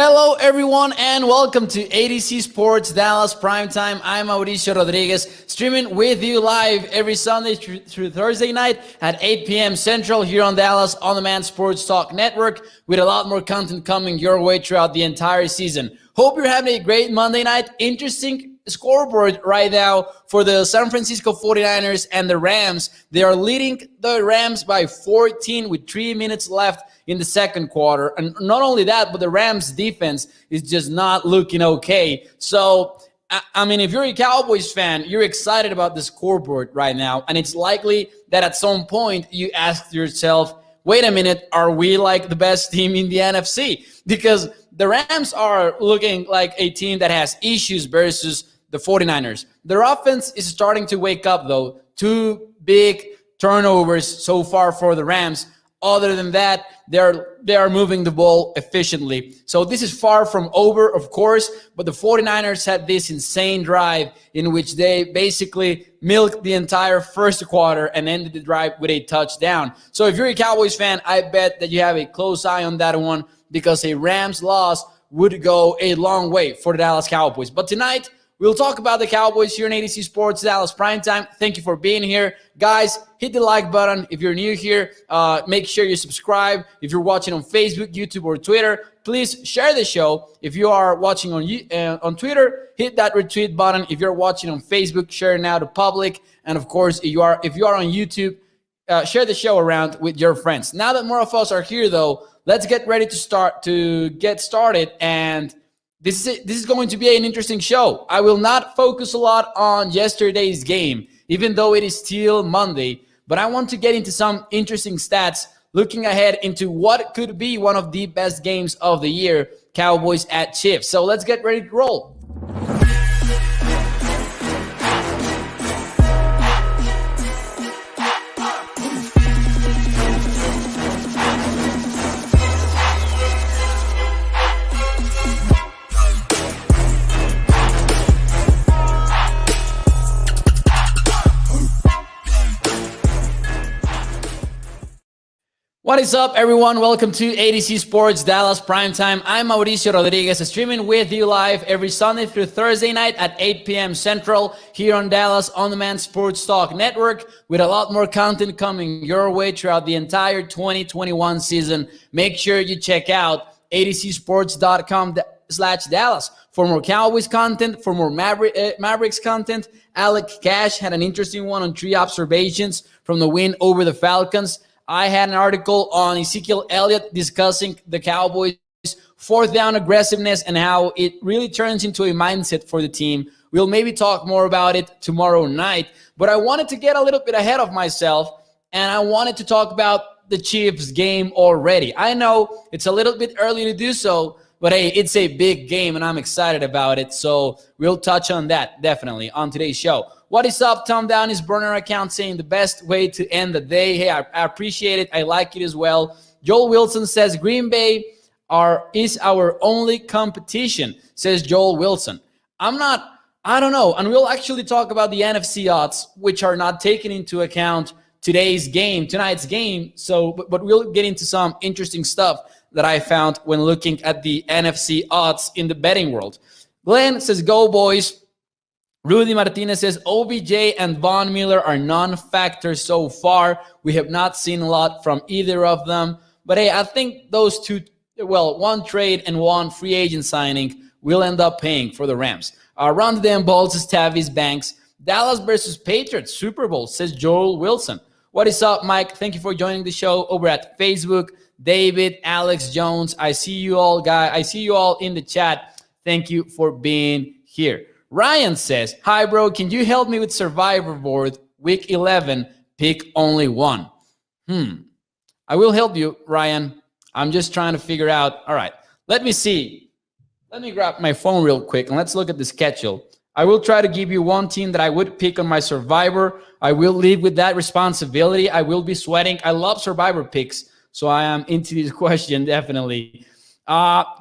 Hello, everyone, and welcome to ADC Sports Dallas Primetime. I'm Mauricio Rodriguez, streaming with you live every Sunday through Thursday night at 8 p.m. Central here on Dallas On-Demand Sports Talk Network, with a lot more content coming your way throughout the entire season. Hope you're having a great Monday night. Interesting scoreboard right now for the San Francisco 49ers and the Rams. They are leading the Rams by 14 with 3 minutes left in the second quarter. And not only that, but the Rams defense is just not looking okay. So, I mean, if you're a Cowboys fan, you're excited about the scoreboard right now. And it's likely that at some point you ask yourself, wait a minute, are we like the best team in the NFC? Because the Rams are looking like a team that has issues versus the 49ers. Their offense is starting to wake up, though. 2 big turnovers so far for the Rams. Other than that, they are moving the ball efficiently. So this is far from over, of course, but the 49ers had this insane drive in which they basically milked the entire first quarter and ended the drive with a touchdown. So if you're a Cowboys fan, I bet that you have a close eye on that one, because a Rams loss would go a long way for the Dallas Cowboys. But tonight, we'll talk about the Cowboys here in ADC Sports Dallas Primetime. Thank you for being here. Guys, hit the like button. If you're new here, make sure you subscribe. If you're watching on Facebook, YouTube, or Twitter, please share the show. If you are watching on Twitter, hit that retweet button. If you're watching on Facebook, share it now to public. And of course, if you are on YouTube, share the show around with your friends. Now that more of us are here, though, let's get ready to get started. And this is going to be an interesting show. I will not focus a lot on yesterday's game, even though it is still Monday. But I want to get into some interesting stats, looking ahead into what could be one of the best games of the year, Cowboys at Chiefs. So let's get ready to roll. What is up, everyone? Welcome to ADC Sports Dallas Primetime. I'm Mauricio Rodriguez, streaming with you live every Sunday through Thursday night at 8 p.m. Central here on Dallas On-Demand Sports Talk Network, with a lot more content coming your way throughout the entire 2021 season. Make sure you check out adcsports.com/Dallas for more Cowboys content, for more Mavericks content. Alec Cash had an interesting one on 3 observations from the win over the Falcons. I had an article on Ezekiel Elliott discussing the Cowboys' 4th down aggressiveness and how it really turns into a mindset for the team. We'll maybe talk more about it tomorrow night, but I wanted to get a little bit ahead of myself, and I wanted to talk about the Chiefs game already. I know it's a little bit early to do so, but hey, it's a big game, and I'm excited about it, so we'll touch on that definitely on today's show. What is up? Tom Down his burner account saying the best way to end the day. Hey, I appreciate it. I like it as well. Joel Wilson says Green Bay is our only competition, says Joel Wilson. I don't know. And we'll actually talk about the NFC odds, which are not taken into account tonight's game. So, but we'll get into some interesting stuff that I found when looking at the NFC odds in the betting world. Glenn says, go boys. Rudy Martinez says, OBJ and Von Miller are non-factors so far. We have not seen a lot from either of them. But hey, I think those two, one trade and one free agent signing will end up paying for the Rams. Run the damn ball, says Tavis Banks. Dallas versus Patriots Super Bowl, says Joel Wilson. What is up, Mike? Thank you for joining the show over at Facebook. David, Alex Jones, I see you all, guys. I see you all in the chat. Thank you for being here. Ryan says, hi, bro. Can you help me with Survivor Board Week 11? Pick only one. I will help you, Ryan. I'm just trying to figure out. All right, let me see. Let me grab my phone real quick, and let's look at the schedule. I will try to give you one team that I would pick on my Survivor. I will live with that responsibility. I will be sweating. I love Survivor picks, so I am into this question, definitely.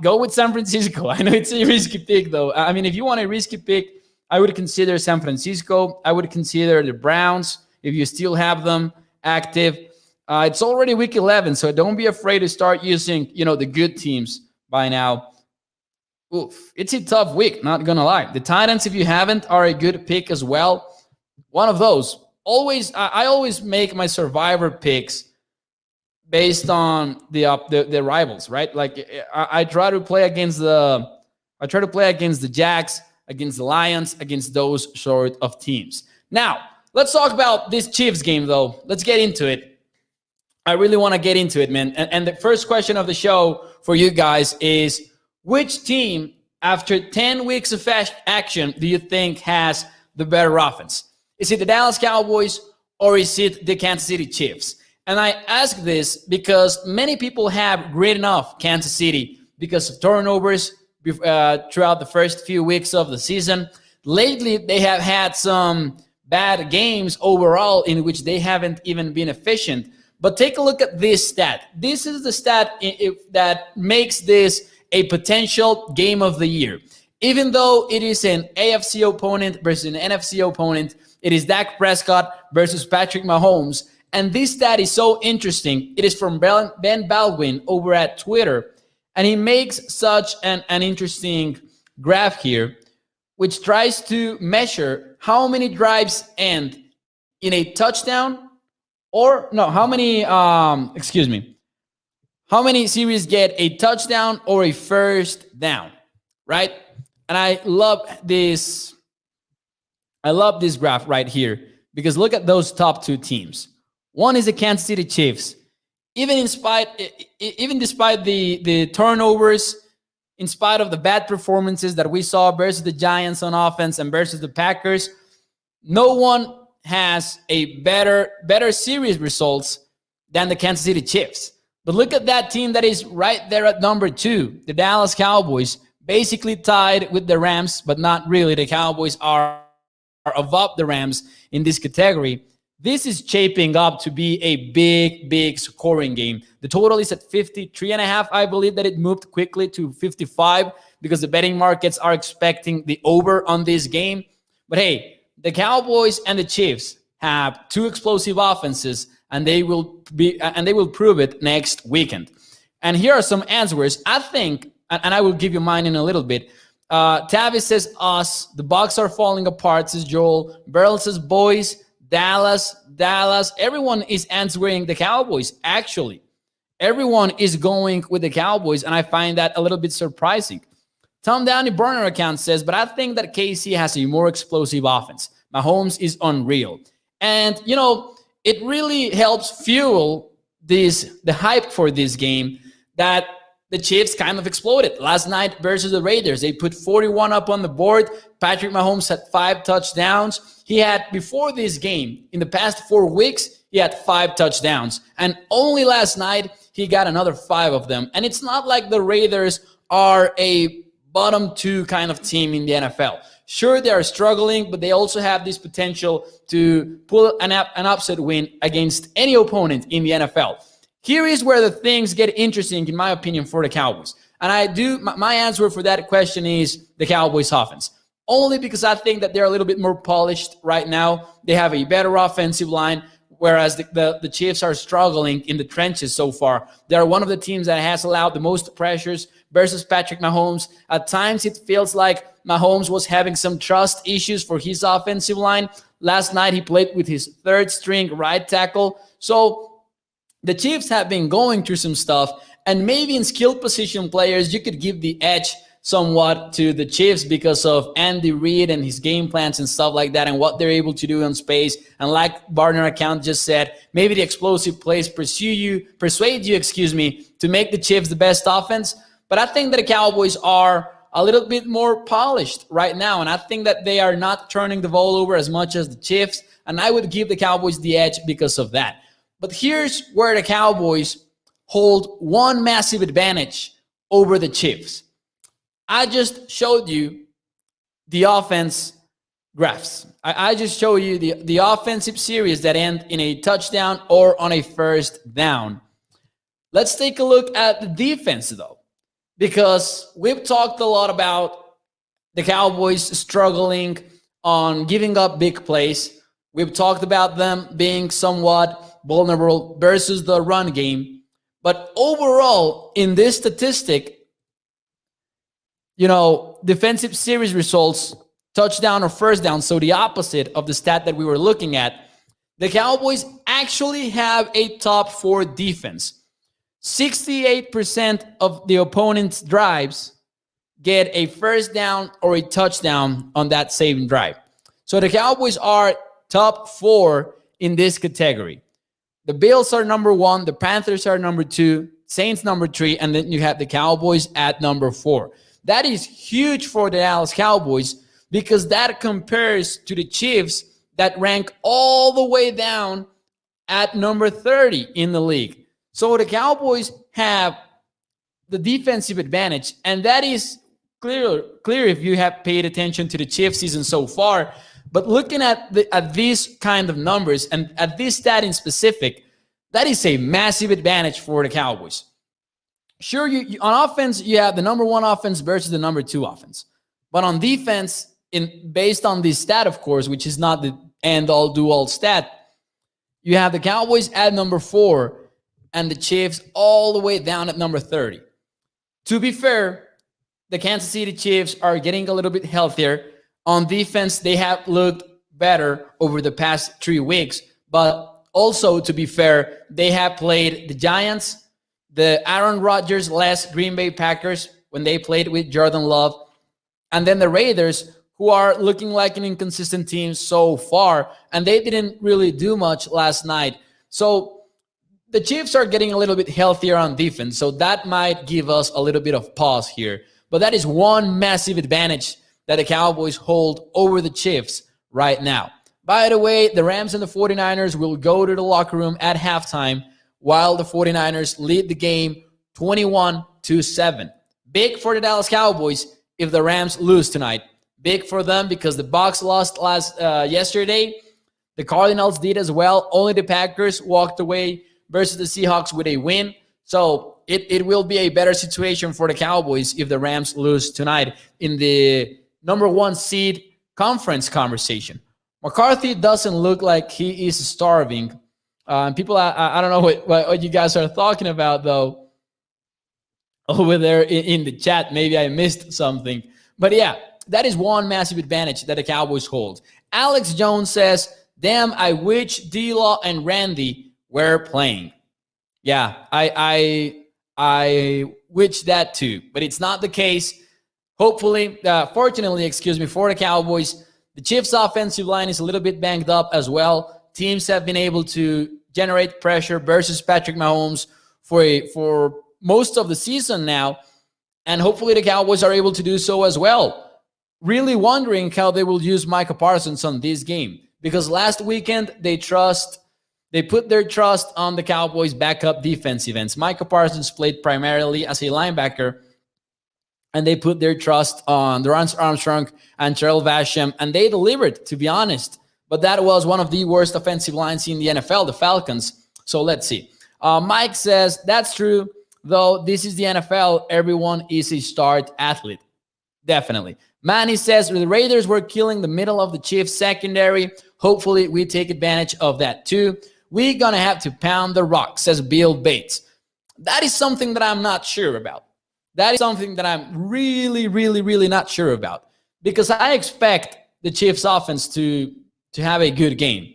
Go with San Francisco. I know it's a risky pick, though. I mean, if you want a risky pick, I would consider San Francisco. I would consider the Browns, if you still have them active. It's already week 11, so don't be afraid to start using, the good teams by now. Oof, it's a tough week, not gonna lie. The Titans, if you haven't, are a good pick as well. One of those. I always make my survivor picks based on the rivals, right? Like I try to play against the Jacks, against the Lions, against those sort of teams. Now, let's talk about this Chiefs game, though. Let's get into it. I really want to get into it, man. And the first question of the show for you guys is, which team, after 10 weeks of action, do you think has the better offense? Is it the Dallas Cowboys or is it the Kansas City Chiefs? And I ask this because many people have written off Kansas City because of turnovers throughout the first few weeks of the season. Lately, they have had some bad games overall in which they haven't even been efficient. But take a look at this stat. This is the stat that makes this a potential game of the year. Even though it is an AFC opponent versus an NFC opponent, it is Dak Prescott versus Patrick Mahomes. And this stat is so interesting. It is from Ben Baldwin over at Twitter. And he makes such an interesting graph here, which tries to measure how many drives end in a touchdown how many series get a touchdown or a first down, right? And I love this graph right here because look at those top two teams. One is the Kansas City Chiefs. Even despite the turnovers, in spite of the bad performances that we saw versus the Giants on offense and versus the Packers, no one has a better series results than the Kansas City Chiefs. But look at that team that is right there at number 2, the Dallas Cowboys, basically tied with the Rams, but not really. The Cowboys are above the Rams in this category. This is shaping up to be a big scoring game. The total is at 53.5. I believe that it moved quickly to 55 because the betting markets are expecting the over on this game. But hey, the Cowboys and the Chiefs have two explosive offenses, and they will prove it next weekend. And here are some answers. I think, and I will give you mine in a little bit. Tavis says us. The Bucks are falling apart, says Joel. Beryl says boys. Dallas. Everyone is answering the Cowboys, actually. Everyone is going with the Cowboys, and I find that a little bit surprising. Tom Downey burner account says, but I think that KC has a more explosive offense. Mahomes is unreal. And, it really helps fuel the hype for this game that the Chiefs kind of exploded. Last night versus the Raiders, they put 41 up on the board. Patrick Mahomes had 5 touchdowns. He had, before this game, in the past 4 weeks, he had 5 touchdowns. And only last night, he got another 5 of them. And it's not like the Raiders are a bottom 2 kind of team in the NFL. Sure, they are struggling, but they also have this potential to pull an upset win against any opponent in the NFL. Here is where the things get interesting, in my opinion, for the Cowboys. And my answer for that question is the Cowboys offense. Only because I think that they're a little bit more polished right now. They have a better offensive line, whereas the Chiefs are struggling in the trenches so far. They are one of the teams that has allowed the most pressures versus Patrick Mahomes. At times, it feels like Mahomes was having some trust issues for his offensive line. Last night, he played with his third-string right tackle. So the Chiefs have been going through some stuff, and maybe in skilled position players, you could give the edge somewhat to the Chiefs because of Andy Reid and his game plans and stuff like that and what they're able to do in space. And like Barner account just said, maybe the explosive plays persuade you, to make the Chiefs the best offense. But I think that the Cowboys are a little bit more polished right now, and I think that they are not turning the ball over as much as the Chiefs, and I would give the Cowboys the edge because of that. But here's where the Cowboys hold one massive advantage over the Chiefs. I just showed you the offense graphs. I just showed you the offensive series that end in a touchdown or on a first down. Let's take a look at the defense, though, because we've talked a lot about the Cowboys struggling on giving up big plays. We've talked about them being somewhat vulnerable versus the run game. But overall, in this statistic, defensive series results, touchdown or first down, so the opposite of the stat that we were looking at, the Cowboys actually have a top 4 defense. 68% of the opponent's drives get a first down or a touchdown on that same drive. So the Cowboys are top 4 in this category. The Bills are number 1, the Panthers are number 2, Saints number 3, and then you have the Cowboys at number 4. That is huge for the Dallas Cowboys because that compares to the Chiefs that rank all the way down at number 30 in the league. So the Cowboys have the defensive advantage, and that is clear if you have paid attention to the Chiefs season so far. But looking at these kind of numbers and at this stat in specific, that is a massive advantage for the Cowboys. Sure, you on offense, you have the number 1 offense versus the number 2 offense. But on defense, based on this stat, of course, which is not the end-all, do-all stat, you have the Cowboys at number 4 and the Chiefs all the way down at number 30. To be fair, the Kansas City Chiefs are getting a little bit healthier. On defense, they have looked better over the past 3 weeks. But also, to be fair, they have played the Giants, the Aaron Rodgers-less Green Bay Packers when they played with Jordan Love, and then the Raiders, who are looking like an inconsistent team so far, and they didn't really do much last night. So the Chiefs are getting a little bit healthier on defense, so that might give us a little bit of pause here. But that is one massive advantage that the Cowboys hold over the Chiefs right now. By the way, the Rams and the 49ers will go to the locker room at halftime while the 49ers lead the game 21-7. Big for the Dallas Cowboys if the Rams lose tonight. Big for them because the Bucs lost yesterday. The Cardinals did as well. Only the Packers walked away versus the Seahawks with a win. So it will be a better situation for the Cowboys if the Rams lose tonight in the number 1 seed conference conversation. McCarthy doesn't look like he is starving. People, I don't know what you guys are talking about, though, over there in the chat. Maybe I missed something. But yeah, that is one massive advantage that the Cowboys hold. Alex Jones says, damn, I wish D-Law and Randy were playing. Yeah, I wish that too, but it's not the case. Fortunately, for the Cowboys, the Chiefs' offensive line is a little bit banged up as well. Teams have been able to generate pressure versus Patrick Mahomes for most of the season now, and hopefully the Cowboys are able to do so as well. Really wondering how they will use Micah Parsons on this game, because last weekend they put their trust on the Cowboys' backup defensive ends. Micah Parsons played primarily as a linebacker, and they put their trust on Dorrance Armstrong and Terrell Basham, and they delivered, to be honest. But that was one of the worst offensive lines in the NFL, the Falcons. So let's see. Mike says, that's true, though this is the NFL. Everyone is a start athlete. Definitely. Manny says, the Raiders were killing the middle of the Chiefs secondary. Hopefully we take advantage of that too. We're going to have to pound the rock, says Bill Bates. That is something that I'm not sure about. That is something that I'm really, really, really not sure about. Because I expect the Chiefs offense to have a good game.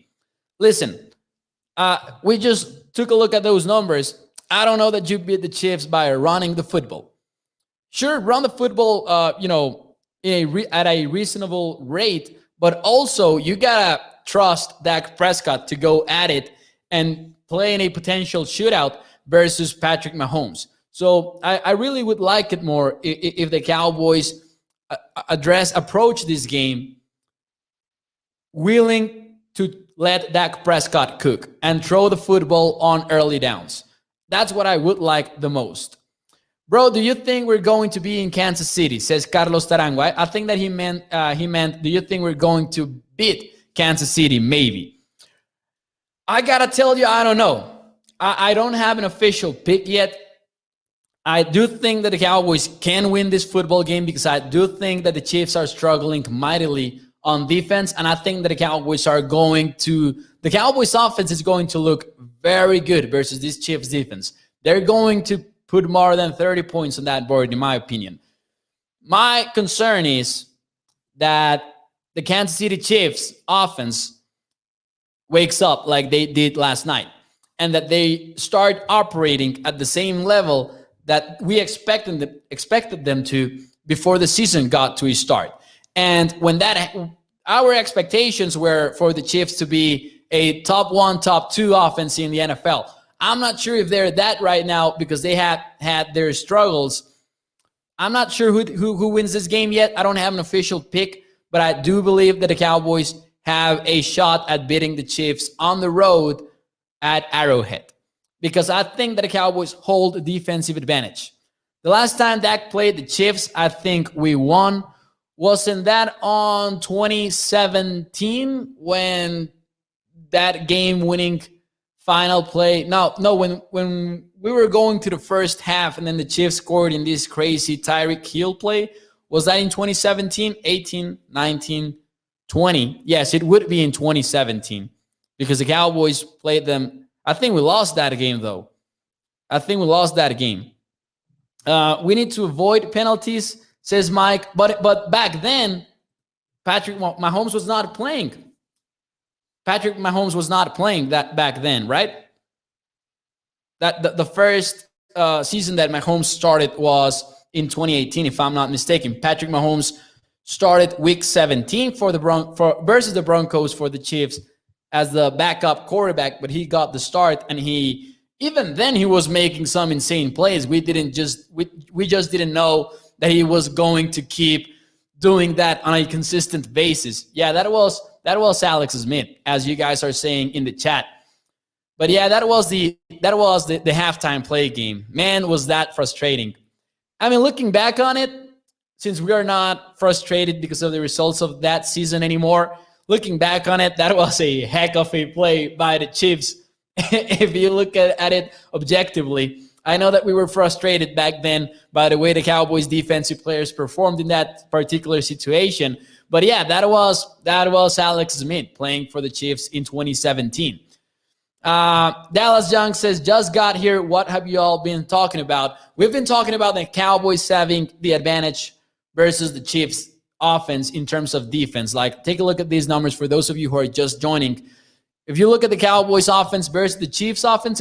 Listen, we just took a look at those numbers. I don't know that you beat the Chiefs by running the football. Sure, run the football, at a reasonable rate, but also you gotta trust Dak Prescott to go at it and play in a potential shootout versus Patrick Mahomes. So I really would like it more if the Cowboys approach this game willing to let Dak Prescott cook and throw the football on early downs. That's what I would like the most. Bro, do you think we're going to be in Kansas City? Says Carlos Tarango. I think that he meant, do you think we're going to beat Kansas City? Maybe. I got to tell you, I don't know. I don't have an official pick yet. I do think that the Cowboys can win this football game because I do think that the Chiefs are struggling mightily on defense. And I think that the Cowboys offense is going to look very good versus this Chiefs defense. They're going to put more than 30 points on that board, in my opinion. My concern is that the Kansas City Chiefs offense wakes up like they did last night, and that they start operating at the same level that we expected them to before the season got to a start. And when that, our expectations were for the Chiefs to be a top one, top two offense in the NFL. I'm not sure if they're that right now because they have had their struggles. I'm not sure who wins this game yet. I don't have an official pick, but I do believe that the Cowboys have a shot at beating the Chiefs on the road at Arrowhead, because I think that the Cowboys hold a defensive advantage. The last time Dak played the Chiefs, I think we won. Wasn't that on 2017 when that game-winning final play? No, when we were going to the first half and then the Chiefs scored in this crazy Tyreek Hill play. Was that in 2017, 18, 19, 20? Yes, it would be in 2017 because the Cowboys played them. I think we lost that game, though. I think we lost that game. We need to avoid penalties, says Mike. But back then, Patrick Mahomes was not playing. Patrick Mahomes was not playing that back then, right? That the first season that Mahomes started was in 2018, if I'm not mistaken. Patrick Mahomes started week 17 versus the Broncos for the Chiefs as the backup quarterback, but he got the start, and even then he was making some insane plays. We just didn't know that he was going to keep doing that on a consistent basis. Yeah, that was Alex Smith, as you guys are saying in the chat. But yeah, that was the halftime play game. Man, was that frustrating. I mean, looking back on it, since we are not frustrated because of the results of that season anymore, looking back on it, that was a heck of a play by the Chiefs. If you look at it objectively, I know that we were frustrated back then by the way the Cowboys defensive players performed in that particular situation. But yeah, that was Alex Smith playing for the Chiefs in 2017. Dallas Young says, just got here. What have you all been talking about? We've been talking about the Cowboys having the advantage versus the Chiefs offense in terms of defense. Like, take a look at these numbers for those of you who are just joining. If you look at the Cowboys offense versus the Chiefs offense,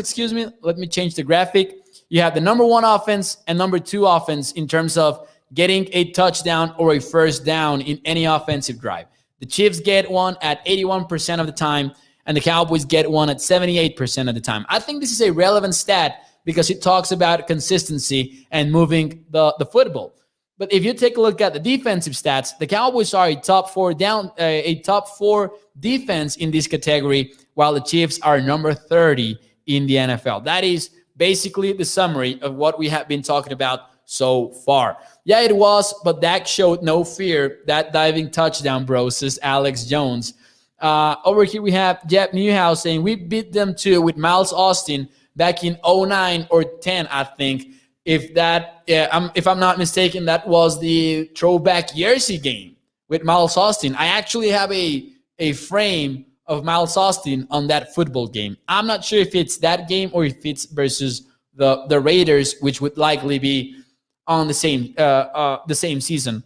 let me change the graphic. You have the number one offense and number two offense in terms of getting a touchdown or a first down in any offensive drive. The Chiefs get one at 81% of the time, and the Cowboys get one at 78% of the time. I think this is a relevant stat because it talks about consistency and moving the football. But if you take a look at the defensive stats, the Cowboys are a top four defense in this category, while the Chiefs are number 30 in the NFL. That is basically the summary of what we have been talking about so far. Yeah, it was, but Dak showed no fear. That diving touchdown, bro, says Alex Jones. Over here we have Jeff Newhouse saying, we beat them too with Miles Austin back in 09 or 10, I think. If I'm not mistaken, that was the throwback jersey game with Miles Austin. I actually have a frame of Miles Austin on that football game. I'm not sure if it's that game or if it's versus the Raiders, which would likely be on the same season.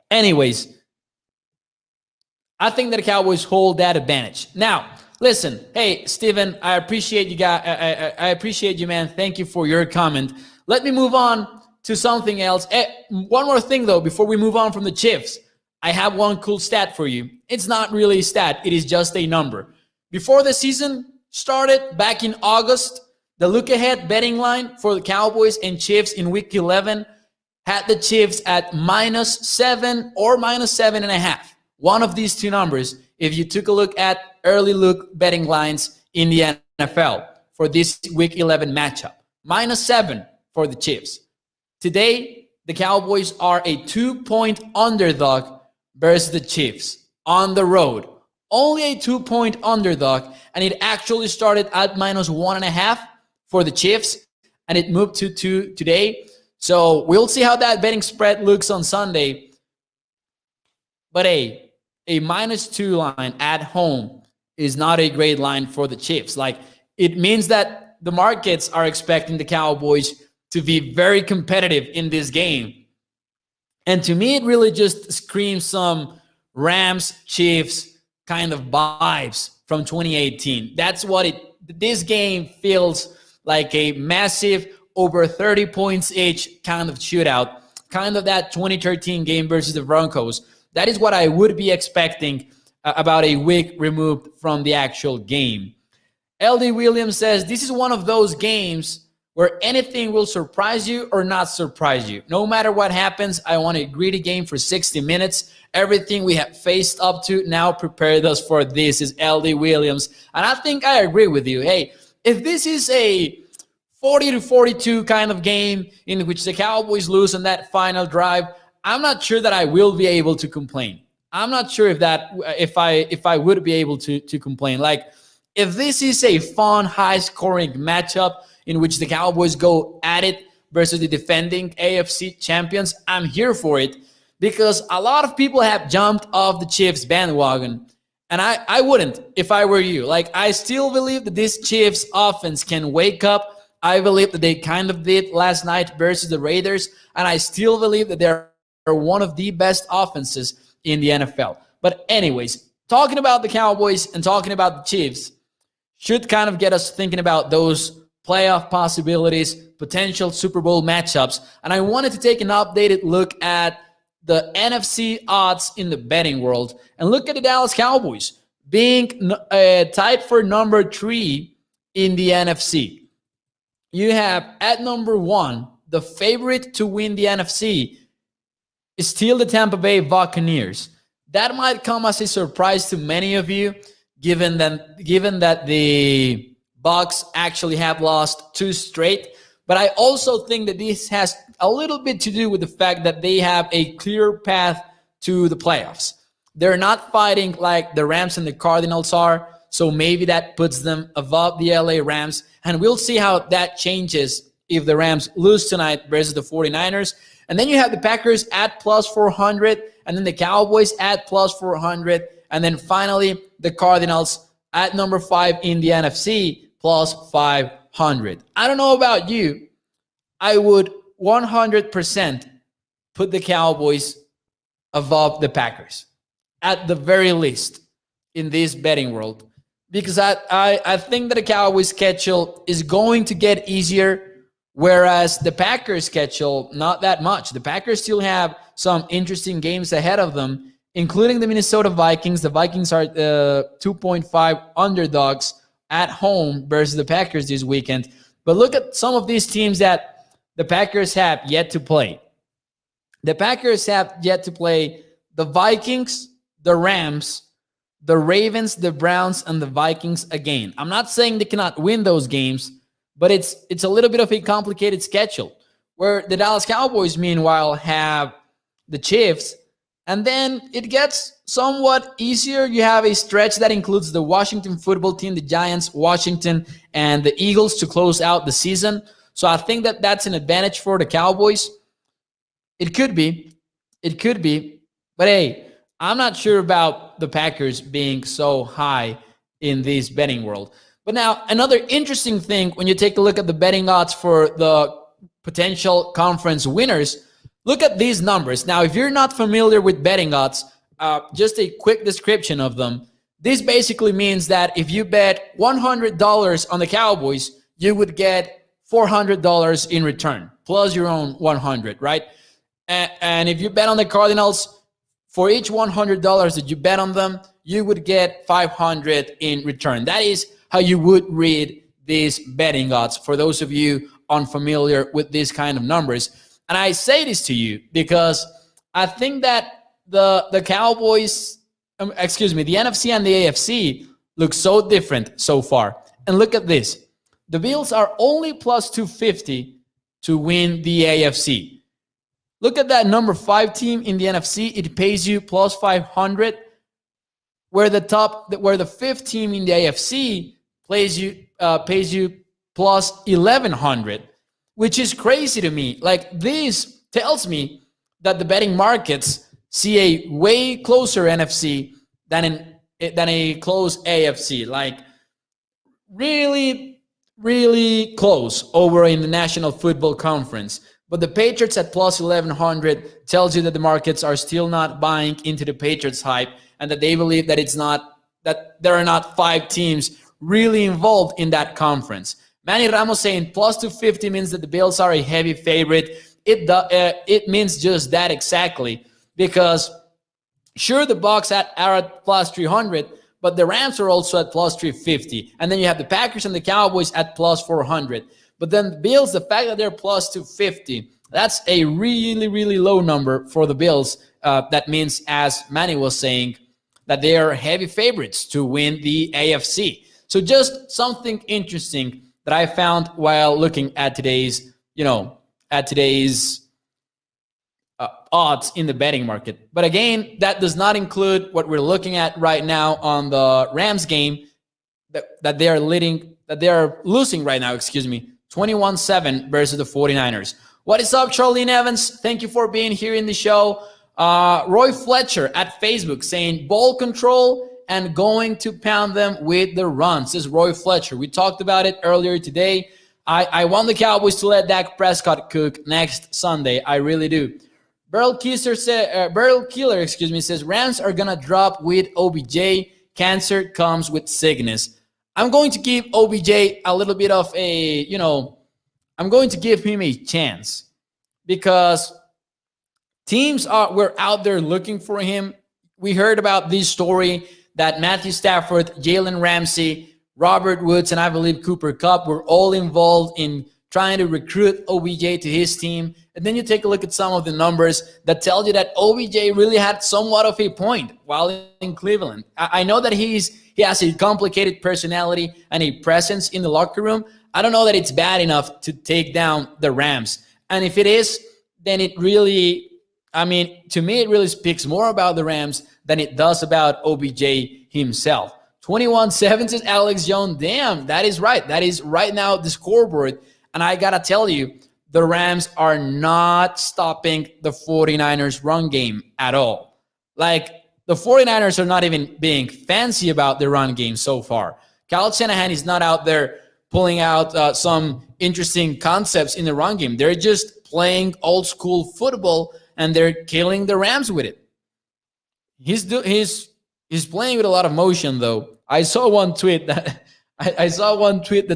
Anyways, I think that the Cowboys hold that advantage. Now, listen, hey, Steven, I appreciate you guys. I appreciate you, man. Thank you for your comment. Let me move on to something else. One more thing, though, before we move on from the Chiefs. I have one cool stat for you. It's not really a stat. It is just a number. Before the season started, back in August, the look-ahead betting line for the Cowboys and Chiefs in Week 11 had the Chiefs at -7 or -7.5. One of these two numbers, if you took a look at early look betting lines in the NFL for this Week 11 matchup. -7 for the Chiefs. Today, the Cowboys are a 2-point underdog versus the Chiefs on the road. Only a 2-point underdog, and it actually started at -1.5 for the Chiefs, and it moved to 2 today. So we'll see how that betting spread looks on Sunday. But a -2 line at home is not a great line for the Chiefs. Like, it means that the markets are expecting the Cowboys to be very competitive in this game. And to me, it really just screams some Rams Chiefs kind of vibes from 2018. That's what this game feels like, a massive over 30 points each kind of shootout, kind of that 2013 game versus the Broncos. That is what I would be expecting about a week removed from the actual game. LD Williams says, this is one of those games where anything will surprise you or not surprise you. No matter what happens, I want a gritty game for 60 minutes. Everything we have faced up to now prepared us for this, is LD Williams. And I think I agree with you. Hey, if this is a 40-42 kind of game in which the Cowboys lose on that final drive, I'm not sure that I will be able to complain. I'm not sure if I would be able to complain. Like, if this is a fun, high-scoring matchup in which the Cowboys go at it versus the defending AFC champions, I'm here for it, because a lot of people have jumped off the Chiefs bandwagon, and I wouldn't if I were you. Like, I still believe that this Chiefs offense can wake up. I believe that they kind of did last night versus the Raiders, and I still believe that they're one of the best offenses in the NFL. But anyways, talking about the Cowboys and talking about the Chiefs should kind of get us thinking about those playoff possibilities, potential Super Bowl matchups. And I wanted to take an updated look at the NFC odds in the betting world and look at the Dallas Cowboys being tied for number 3 in the NFC. You have at number 1, the favorite to win the NFC is still the Tampa Bay Buccaneers. That might come as a surprise to many of you, given that the Bucs actually have lost 2 straight. But I also think that this has a little bit to do with the fact that they have a clear path to the playoffs. They're not fighting like the Rams and the Cardinals are, so maybe that puts them above the LA Rams. And we'll see how that changes if the Rams lose tonight versus the 49ers. And then you have the Packers at plus 400, and then the Cowboys at plus 400, and then finally the Cardinals at number 5 in the NFC plus 500. I don't know about you. I would 100% put the Cowboys above the Packers, at the very least, in this betting world. Because I think that the Cowboys schedule is going to get easier, whereas the Packers schedule, not that much. The Packers still have some interesting games ahead of them, including the Minnesota Vikings. The Vikings are 2.5 underdogs at home versus the Packers this weekend. But look at some of these teams that the Packers have yet to play. The Packers have yet to play the Vikings, the Rams, the Ravens, the Browns, and the Vikings again. I'm not saying they cannot win those games, but it's a little bit of a complicated schedule, where the Dallas Cowboys, meanwhile, have the Chiefs. And then it gets somewhat easier. You have a stretch that includes the Washington football team, the Giants, Washington, and the Eagles to close out the season. So I think that that's an advantage for the Cowboys. It could be. It could be. But hey, I'm not sure about the Packers being so high in this betting world. But now, another interesting thing when you take a look at the betting odds for the potential conference winners, look at these numbers. Now, if you're not familiar with betting odds, just a quick description of them. This basically means that if you bet $100 on the Cowboys, you would get $400 in return, plus your own 100, right? And if you bet on the Cardinals, for each $100 that you bet on them, you would get $500 in return. That is how you would read these betting odds, for those of you unfamiliar with these kind of numbers. And I say this to you because I think that the Cowboys, the NFC and the AFC look so different so far. And look at this. The Bills are only plus 250 to win the AFC. Look at that number 5 team in the NFC. It pays you plus 500, where the 5th team in the AFC pays you plus 1,100, which is crazy to me. Like, this tells me that the betting markets see a way closer NFC than a close AFC. Like, really, really close over in the National Football Conference. But the Patriots at plus 1100 tells you that the markets are still not buying into the Patriots hype and that they believe that there are not 5 teams really involved in that conference. Manny Ramos saying plus 250 means that the Bills are a heavy favorite. It means just that exactly, because sure, the Bucs are at plus 300, but the Rams are also at plus 350. And then you have the Packers and the Cowboys at plus 400. But then the Bills, the fact that they're plus 250, that's a really, really low number for the Bills. That means, as Manny was saying, that they are heavy favorites to win the AFC. So just something interesting that I found while looking at today's odds in the betting market. But again, that does not include what we're looking at right now on the Rams game that they are losing right now, 21-7 versus the 49ers. What is up, Charlene Evans? Thank you for being here in the show. Roy Fletcher at Facebook saying ball control and going to pound them with the runs. This is Roy Fletcher. We talked about it earlier today. I want the Cowboys to let Dak Prescott cook next Sunday. I really do. Beryl Killer says Rams are gonna drop with OBJ. Cancer comes with sickness. I'm going to give OBJ a little bit of I'm going to give him a chance because teams were out there looking for him. We heard about this story that Matthew Stafford, Jalen Ramsey, Robert Woods, and I believe Cooper Kupp were all involved in trying to recruit OBJ to his team. And then you take a look at some of the numbers that tell you that OBJ really had somewhat of a point while in Cleveland. I know that he has a complicated personality and a presence in the locker room. I don't know that it's bad enough to take down the Rams. And if it is, then to me, it really speaks more about the Rams than it does about OBJ himself. 21-7 says Alex Jones. Damn, that is right. That is right now the scoreboard. And I got to tell you, the Rams are not stopping the 49ers run game at all. Like, the 49ers are not even being fancy about the run game so far. Kyle Shanahan is not out there pulling out some interesting concepts in the run game. They're just playing old school football, and they're killing the Rams with it. He's playing with a lot of motion, though. I saw one tweet that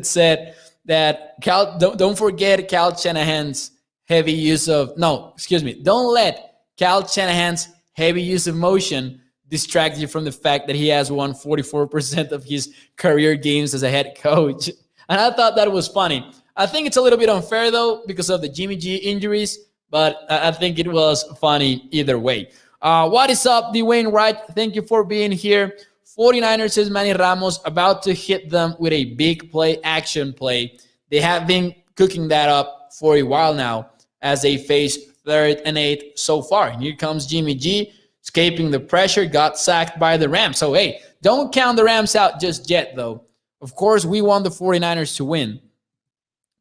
said that don't forget Kyle Shanahan's heavy use of don't let Kyle Shanahan's heavy use of motion distract you from the fact that he has won 44% of his career games as a head coach. And I thought that was funny. I think it's a little bit unfair, though, because of the Jimmy G injuries, but I think it was funny either way. What is up, Dwayne Wright? Thank you for being here. 49ers says Manny Ramos about to hit them with a big play, action play. They have been cooking that up for a while now as they face 3rd and 8 so far. And here comes Jimmy G, escaping the pressure, got sacked by the Rams. So, hey, don't count the Rams out just yet, though. Of course, we want the 49ers to win,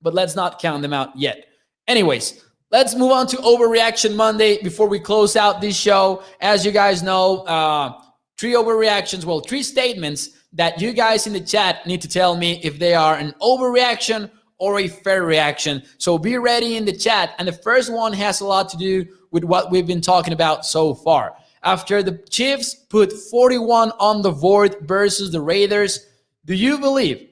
but let's not count them out yet. Anyways, let's move on to Overreaction Monday before we close out this show. As you guys know, 3 statements that you guys in the chat need to tell me if they are an overreaction or a fair reaction. So be ready in the chat. And the first one has a lot to do with what we've been talking about so far. After the Chiefs put 41 on the board versus the Raiders, do you believe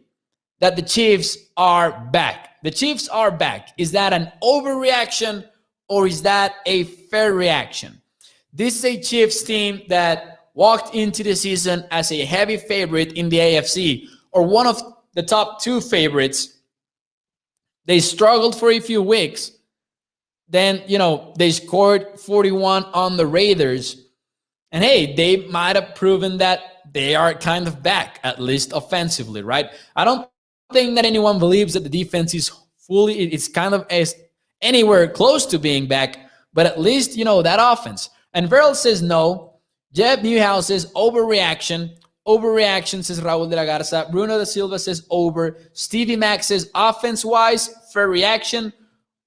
that the Chiefs are back? The Chiefs are back. Is that an overreaction or is that a fair reaction? This is a Chiefs team that walked into the season as a heavy favorite in the AFC, or one of the top 2 favorites. They struggled for a few weeks. Then, they scored 41 on the Raiders. And hey, they might have proven that they are kind of back, at least offensively, right? I don't think that anyone believes that the defense is it's kind of anywhere close to being back, but at least, that offense. And Verl says no. Jeff Newhouse says overreaction. Overreaction, says Raul de la Garza. Bruno da Silva says over. Stevie Mack says offense-wise, fair reaction.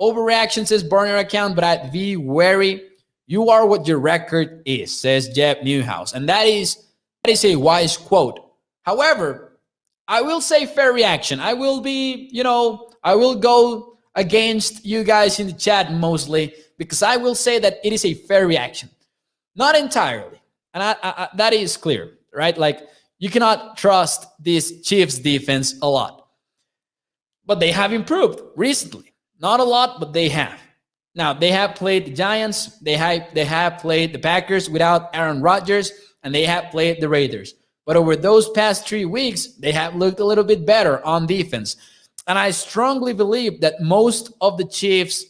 Overreaction, says burner account, but I'd be wary. You are what your record is, says Jeff Newhouse. And that is a wise quote. However, I will say fair reaction. I will be, I will go against you guys in the chat mostly, because I will say that it is a fair reaction. Not entirely. And that is clear, right? Like, you cannot trust this Chiefs defense a lot. But they have improved recently. Not a lot, but they have. Now, they have played the Giants. They have played the Packers without Aaron Rodgers, and they have played the Raiders. But over those past 3 weeks, they have looked a little bit better on defense. And I strongly believe that most of the Chiefs'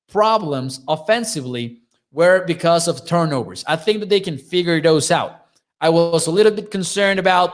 problems offensively were because of turnovers. I think that they can figure those out. I was a little bit concerned about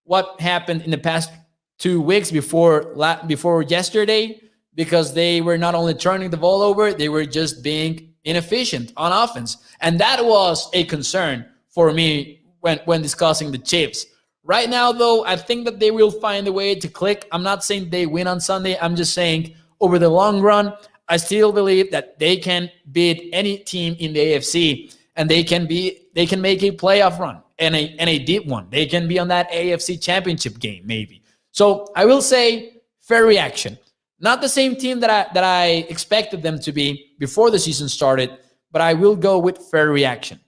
what happened in the past 2 weeks before yesterday, because they were not only turning the ball over, they were just being inefficient on offense. And that was a concern for me when discussing the Chiefs. Right now, though, I think that they will find a way to click. I'm not saying they win on Sunday. I'm just saying over the long run, I still believe that they can beat any team in the AFC, and they can make a playoff run and a deep one. They can be on that AFC championship game, maybe. So I will say fair reaction. Not the same team that I expected them to be before the season started, but I will go with fair reaction.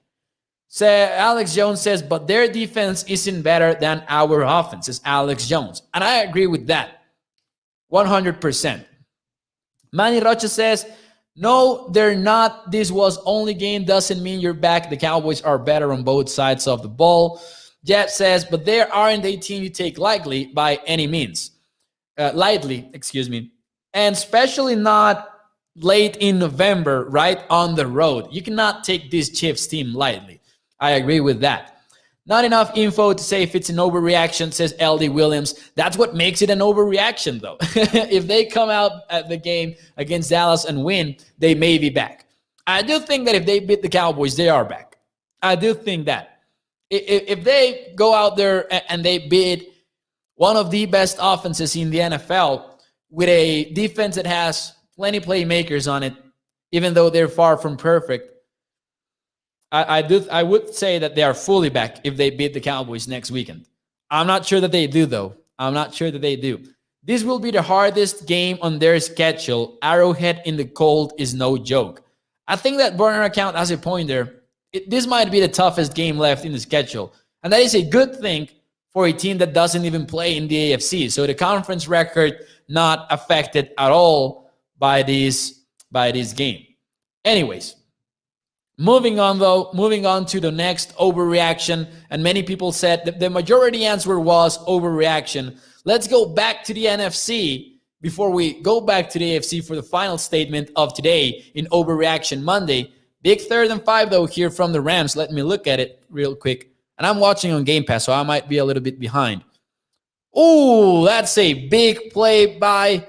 So Alex Jones says, but their defense isn't better than our offense, says Alex Jones. And I agree with that 100%. Manny Rocha says, no, they're not. This was only game. Doesn't mean you're back. The Cowboys are better on both sides of the ball. Jet says, but they aren't a team you take lightly by any means. Lightly, excuse me. And especially not late in November, right, on the road. You cannot take this Chiefs team lightly. I agree with that. Not enough info to say if it's an overreaction, says LD Williams. That's what makes it an overreaction, though. If they come out at the game against Dallas and win, they may be back. I do think that if they beat the Cowboys, they are back. I do think that. If they go out there and they beat one of the best offenses in the NFL with a defense that has plenty playmakers on it, even though they're far from perfect, I would say that they are fully back if they beat the Cowboys next weekend. I'm not sure that they do, though. I'm not sure that they do. This will be the hardest game on their schedule. Arrowhead in the cold is no joke. I think that burner account has a point there. This might be the toughest game left in the schedule. And that is a good thing for a team that doesn't even play in the AFC. So the conference record not affected at all by this game. Anyways, moving on to the next overreaction. And many people said that the majority answer was overreaction. Let's go back to the NFC before we go back to the AFC for the final statement of today in Overreaction Monday. Big 3rd and 5, though, here from the Rams. Let me look at it real quick. And I'm watching on Game Pass, so I might be a little bit behind. Ooh, that's a big play by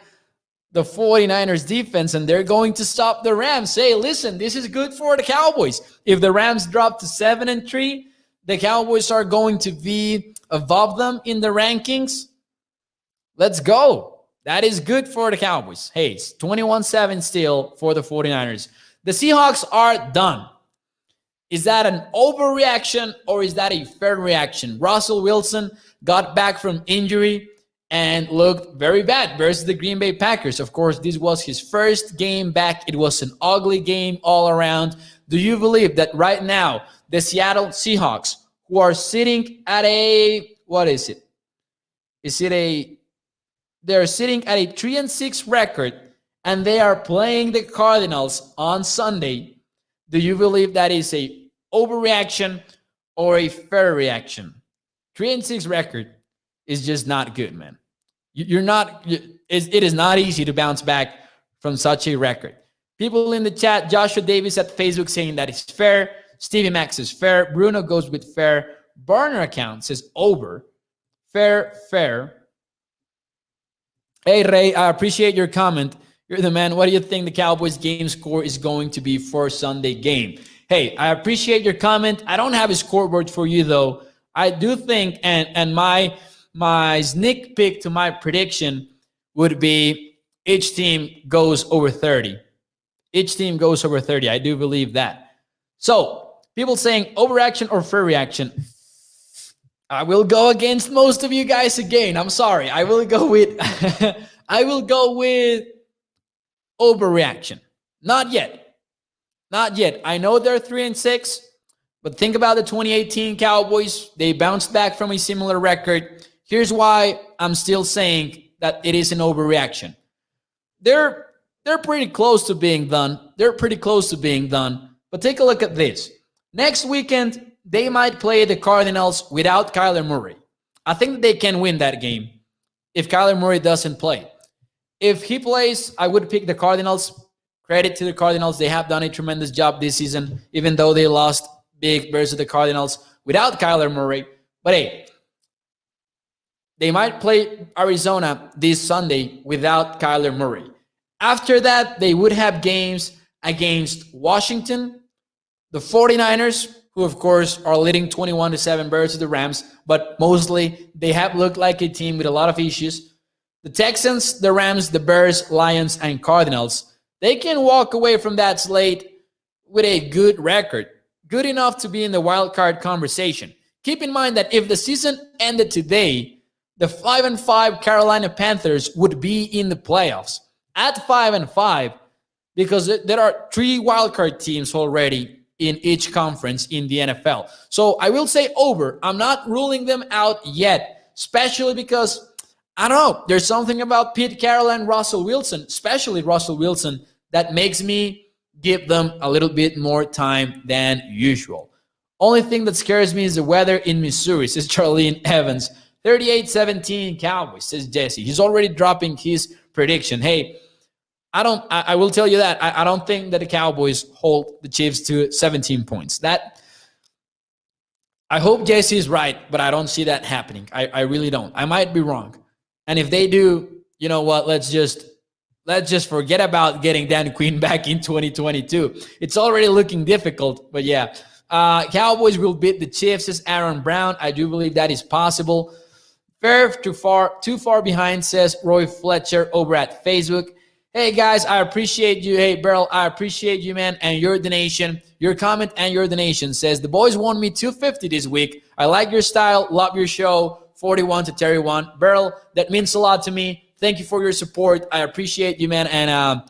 the 49ers defense, and they're going to stop the Rams. Hey, listen, this is good for the Cowboys. If the Rams drop to 7-3, the Cowboys are going to be above them in the rankings. Let's go. That is good for the Cowboys. Hey, it's 21-7 still for the 49ers. The Seahawks are done. Is that an overreaction or is that a fair reaction? Russell Wilson got back from injury and looked very bad versus the Green Bay Packers. Of course, this was his first game back. It was an ugly game all around. Do you believe that right now the Seattle Seahawks, who are sitting at they're sitting at a 3-6 record, and they are playing the Cardinals on Sunday? Do you believe that is a overreaction or a fair reaction? 3-6 record is just not good, man. It is not easy to bounce back from such a record. People in the chat, Joshua Davis at Facebook saying that it's fair. Stevie Max is fair. Bruno goes with fair. Burner account says over. Fair. Hey, Ray, I appreciate your comment. You're the man. What do you think the Cowboys game score is going to be for Sunday game? Hey, I appreciate your comment. I don't have a scoreboard for you, though. I do think, and my sneak peek to my prediction would be each team goes over 30. Each team goes over 30. I do believe that. So, people saying overreaction or fair reaction. I will go against most of you guys again. I'm sorry. I will go with overreaction. Not yet. Not yet. I know they're 3-6, but think about the 2018 Cowboys. They bounced back from a similar record. Here's why I'm still saying that it is an overreaction. They're pretty close to being done. They're pretty close to being done. But take a look at this. Next weekend, they might play the Cardinals without Kyler Murray. I think that they can win that game if Kyler Murray doesn't play. If he plays, I would pick the Cardinals. Credit to the Cardinals. They have done a tremendous job this season, even though they lost big versus the Cardinals without Kyler Murray. But hey, they might play Arizona this Sunday without Kyler Murray. After that, they would have games against Washington, the 49ers, who of course are leading 21-7 versus the Rams, but mostly they have looked like a team with a lot of issues. The Texans, the Rams, the Bears, Lions, and Cardinals. They can walk away from that slate with a good record, good enough to be in the wild card conversation. Keep in mind that if the season ended today, the 5-5 Carolina Panthers would be in the playoffs at 5-5 because there are 3 wildcard teams already in each conference in the NFL. So I will say over. I'm not ruling them out yet, especially because, I don't know, there's something about Pete Carroll and Russell Wilson, especially Russell Wilson, that makes me give them a little bit more time than usual. Only thing that scares me is the weather in Missouri, says Charlene Evans. 38-17 Cowboys, says Jesse. He's already dropping his prediction. Hey, I will tell you that. I don't think that the Cowboys hold the Chiefs to 17 points. I hope Jesse is right, but I don't see that happening. I really don't. I might be wrong. And if they do, you know what? Let's just forget about getting Dan Quinn back in 2022. It's already looking difficult, but yeah. Cowboys will beat the Chiefs, says Aaron Brown. I do believe that is possible. Fair too far behind, says Roy Fletcher over at Facebook. Hey guys, I appreciate you. Hey Beryl, I appreciate you, man, and your donation. Your comment and your donation says the boys won me $250 this week. I like your style, love your show. 41-31. Beryl, that means a lot to me. Thank you for your support. I appreciate you, man, and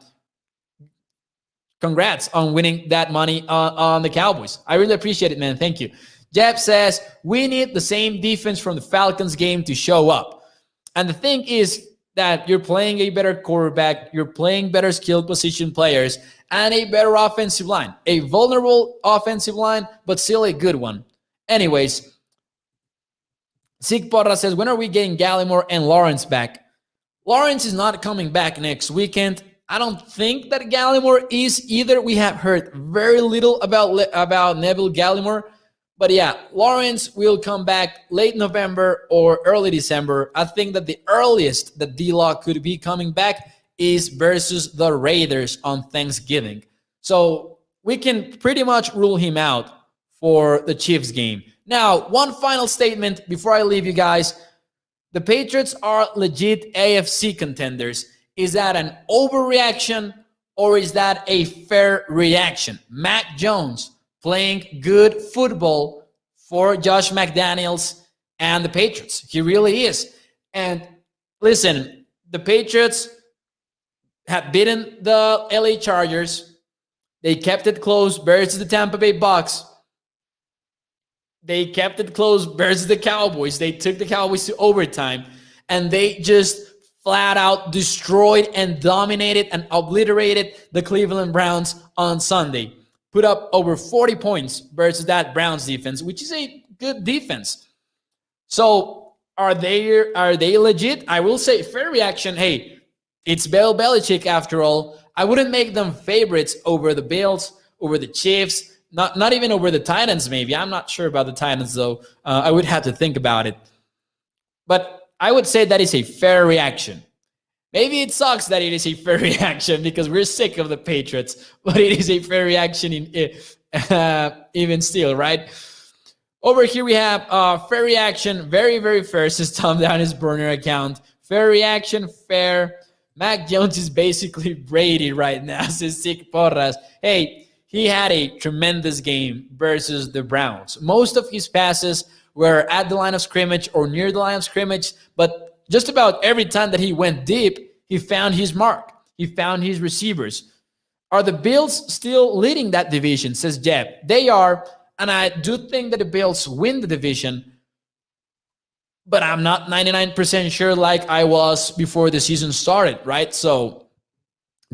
congrats on winning that money on the Cowboys. I really appreciate it, man. Thank you. Jeb says, we need the same defense from the Falcons game to show up. And the thing is that you're playing a better quarterback, you're playing better skilled position players, and a better offensive line. A vulnerable offensive line, but still a good one. Anyways, Sig Porra says, when are we getting Gallimore and Lawrence back? Lawrence is not coming back next weekend. I don't think that Gallimore is either. We have heard very little about Neville Gallimore. But yeah, Lawrence will come back late November or early December. I think that the earliest that D-Lock could be coming back is versus the Raiders on Thanksgiving. So we can pretty much rule him out for the Chiefs game. Now, one final statement before I leave you guys. The Patriots are legit AFC contenders. Is that an overreaction or is that a fair reaction? Mac Jones playing good football for Josh McDaniels and the Patriots. He really is. And listen, the Patriots have beaten the LA Chargers. They kept it close versus the Tampa Bay Bucks. They kept it close versus the Cowboys. They took the Cowboys to overtime, and they just flat out destroyed and dominated and obliterated the Cleveland Browns on Sunday. Put up over 40 points versus that Browns defense, which is a good defense. So are they legit? I will say fair reaction. Hey, it's Bill Belichick after all. I wouldn't make them favorites over the Bills, over the Chiefs, not even over the Titans maybe. I'm not sure about the Titans though. I would have to think about it. But I would say that is a fair reaction. Maybe it sucks that it is a fair reaction because we're sick of the Patriots, but it is a fair reaction even still, right? Over here we have fair reaction, very, very fair, says Tom down his burner account. Fair reaction, fair. Mac Jones is basically Brady right now, says Sick Porras. Hey, he had a tremendous game versus the Browns. Most of his passes were at the line of scrimmage or near the line of scrimmage, but just about every time that he went deep, he found his mark. He found his receivers. Are the Bills still leading that division, says Jeb. They are, and I do think that the Bills win the division, but I'm not 99% sure like I was before the season started, right? So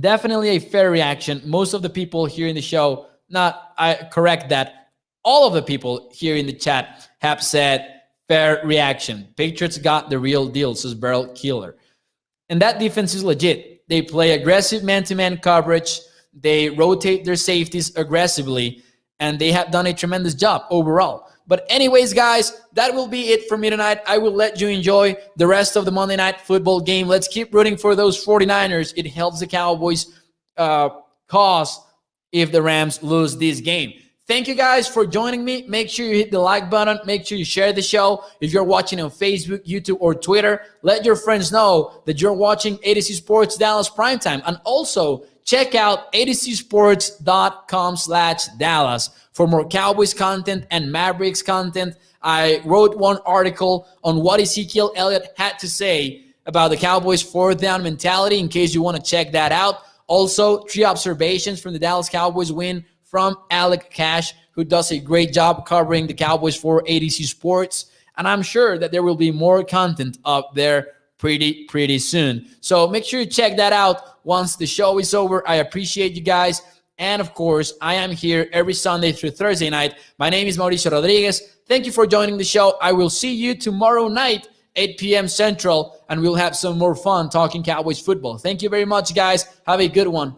definitely a fair reaction. Most of the people here in the show, I correct that. All of the people here in the chat have said fair reaction. Patriots got the real deal, says Barrel Killer. And that defense is legit. They play aggressive man-to-man coverage. They rotate their safeties aggressively, and they have done a tremendous job overall. But anyways, guys, that will be it for me tonight. I will let you enjoy the rest of the Monday Night Football game. Let's keep rooting for those 49ers. It helps the Cowboys cause if the Rams lose this game. Thank you guys for joining me. Make sure you hit the like button. Make sure you share the show. If you're watching on Facebook, YouTube, or Twitter, let your friends know that you're watching ADC Sports Dallas Primetime. And also, check out adcsports.com/Dallas for more Cowboys content and Mavericks content. I wrote one article on what Ezekiel Elliott had to say about the Cowboys' fourth down mentality in case you want to check that out. Also, 3 observations from the Dallas Cowboys win from Alec Cash, who does a great job covering the Cowboys for ADC Sports. And I'm sure that there will be more content up there pretty soon. So make sure you check that out once the show is over. I appreciate you guys. And of course, I am here every Sunday through Thursday night. My name is Mauricio Rodriguez. Thank you for joining the show. I will see you tomorrow night, 8 p.m. Central, and we'll have some more fun talking Cowboys football. Thank you very much, guys. Have a good one.